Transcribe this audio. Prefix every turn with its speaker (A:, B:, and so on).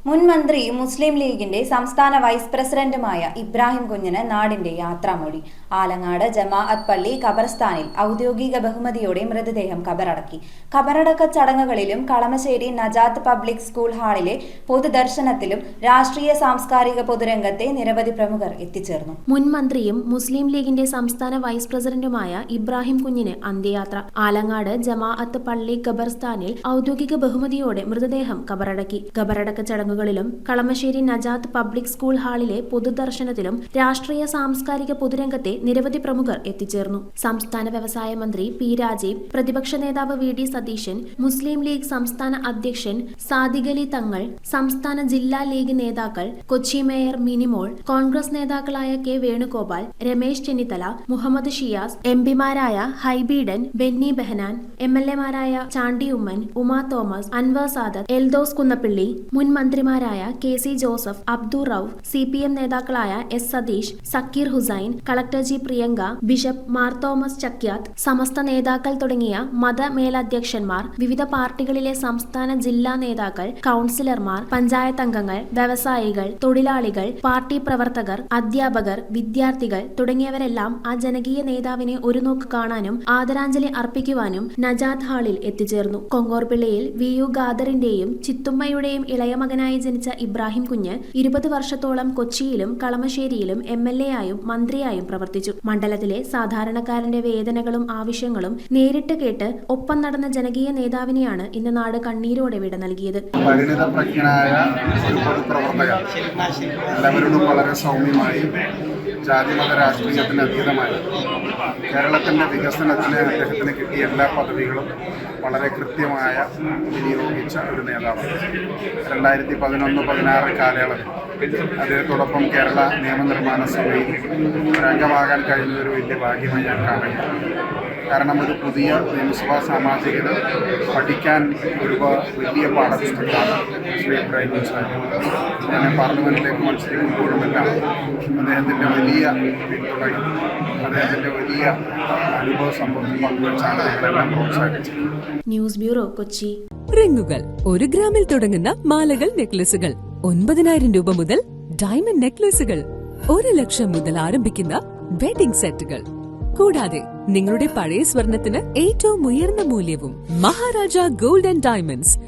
A: മുൻ മന്ത്രി മുസ്ലിം ലീഗിന്റെ സംസ്ഥാന വൈസ് പ്രസിഡന്റുമായ ഇബ്രാഹിം കുഞ്ഞിന് നാടിന്റെ യാത്രാമൊഴി. ആലങ്ങാട് ജമാഅത്ത് പള്ളി ഖബർസ്ഥാനിൽ ഔദ്യോഗിക ബഹുമതിയോടെ മൃതദേഹം ഖബറടക്കി. ഖബറടക്ക ചടങ്ങുകളിലും കളമശ്ശേരി നജാത്ത് പബ്ലിക് സ്കൂൾ ഹാളിലെ പൊതുദർശനത്തിലും രാഷ്ട്രീയ സാംസ്കാരിക പൊതുരംഗത്തെ നിരവധി പ്രമുഖർ എത്തിച്ചേർന്നു.
B: മുൻ മന്ത്രിയും മുസ്ലിം ലീഗിന്റെ സംസ്ഥാന വൈസ് പ്രസിഡന്റുമായ ഇബ്രാഹിം കുഞ്ഞിന് അന്ത്യയാത്ര. ആലങ്ങാട് ജമാഅത്ത് പള്ളി ഖബർസ്ഥാനിൽ ഔദ്യോഗിക ബഹുമതിയോടെ മൃതദേഹം ഖബറടക്കി. ഖബറടക്ക ചടങ്ങുകളിലും കളമശ്ശേരി നജാത്ത് പബ്ലിക് സ്കൂൾ ഹാളിലെ പൊതുദർശനത്തിലും രാഷ്ട്രീയ സാംസ്കാരിക പൊതുരംഗത്തെ നിരവധി പ്രമുഖർ എത്തിച്ചേർന്നു. സംസ്ഥാന വ്യവസായ മന്ത്രി പി രാജീവ്, പ്രതിപക്ഷ നേതാവ് വി ഡി സതീശൻ, മുസ്ലിം ലീഗ് സംസ്ഥാന അധ്യക്ഷൻ സാദിഖ് അലി തങ്ങൾ, സംസ്ഥാന ജില്ലാ ലീഗ് നേതാക്കൾ, കൊച്ചി മേയർ മിനിമോൾ, കോൺഗ്രസ് നേതാക്കളായ കെ വേണുഗോപാൽ, രമേശ് ചെന്നിത്തല, മുഹമ്മദ് ഷിയാസ്, എംപിമാരായ ഹൈബീഡൻ, ബെന്നി ബെഹനാൻ, എംഎൽഎമാരായ ചാണ്ടി ഉമ്മൻ, ഉമാ തോമസ്, അൻവർ സാദത്ത്, എൽദോസ് കുന്നപ്പിള്ളി, മുൻ മന്ത്രിമാരായ K C Joseph, Abdul Rauf, CPM നേതാക്കളായ S Satheesh, Sakkir Hussain, collector G Priyanka, bishop Mar Thomas Chakyath, Samastha നേതാക്കൾ തുടങ്ങിയ മതമേലധ്യക്ഷന്മാർ, വിവിധ പാർട്ടികളിലെ സംസ്ഥാന ജില്ലാ നേതാക്കൾ, കൗൺസിലർമാർ, പഞ്ചായത്ത് അംഗങ്ങൾ, വ്യവസായികൾ, തൊഴിലാളികൾ, പാർട്ടി പ്രവർത്തകർ, അധ്യാപകർ, വിദ്യാർത്ഥികൾ തുടങ്ങിയവരെല്ലാം ആ ജനകീയ നേതാവിനെ ഒരു നോക്ക് കാണാനും ആദരാഞ്ജലി അർപ്പിക്കുവാനും നജാത്ത് ഹാളിൽ എത്തിച്ചേർന്നു. കൊങ്ങോർപിള്ളിയിൽ VU ഖാദറിന്റെയും ചിത്തുമ്മയുടെയും ഇളയ മകനായി ജനിച്ച ഇബ്രാഹിം കുഞ്ഞ് 20 വർഷത്തോളം കൊച്ചിയിലും കളമശ്ശേരിയിലും MLA ആയും മന്ത്രിയായും പ്രവർത്തിച്ചു. മണ്ഡലത്തിലെ സാധാരണക്കാരന്റെ വേദനകളും ആവശ്യങ്ങളും നേരിട്ട് കേട്ട് ഒപ്പം നടന്ന ജനകീയ നേതാവിനെയാണ് ഇന്ന് നാട് കണ്ണീരോടെ വിട നൽകിയത്.
C: എല്ലാവരോടും വളരെ സൗമ്യമായി, ജാതിമത രാഷ്ട്രീയത്തിന് അതീതമായി കേരളത്തിൻ്റെ വികസനത്തിന് അദ്ദേഹത്തിന് കിട്ടിയ എല്ലാ പദവികളും വളരെ കൃത്യമായ വിനിയോഗിച്ച ഒരു നേതാവാണ്. 2011-16 കാലയളവിൽ അദ്ദേഹത്തോടൊപ്പം കേരള നിയമനിർമ്മാണ സഭയിൽ ഒരംഗമാകാൻ കഴിയുന്ന ഒരു വലിയ ഭാഗ്യമായി ഞാൻ കാണുകയാണ്. കാരണം ഒരു പുതിയ നിയമസഭാ സാമാജികന് പഠിക്കാൻ ഒരു വലിയ പാഠപുസ്തകമാണ് ശ്രീ ഇബ്രാഹിം കുഞ്ഞ്. ഞാൻ പാർലമെന്റിലേക്ക് മത്സരിക്കുമ്പോഴുമെല്ലാം അദ്ദേഹത്തിൻ്റെ വലിയ പിന്തുണയും അദ്ദേഹത്തിൻ്റെ വലിയ അനുഭവ സമ്പത്തും പങ്കുവച്ചാണ് ഞങ്ങളെല്ലാം പ്രോത്സാഹിപ്പിച്ചത്.
B: News bureau, Kochi.
D: റിങ്ങുകൾ 1 ഗ്രാമിൽ തുടങ്ങുന്ന മാലകൾ, നെക്ലസുകൾ 9,000 രൂപ മുതൽ ഡയമണ്ട് നെക്ലസുകൾ 1 ലക്ഷം മുതൽ ആരംഭിക്കുന്ന വെഡിംഗ് സെറ്റുകൾ, കൂടാതെ നിങ്ങളുടെ പഴയ സ്വർണത്തിന് ഏറ്റവും ഉയർന്ന മൂല്യവും. Maharaja gold and diamonds,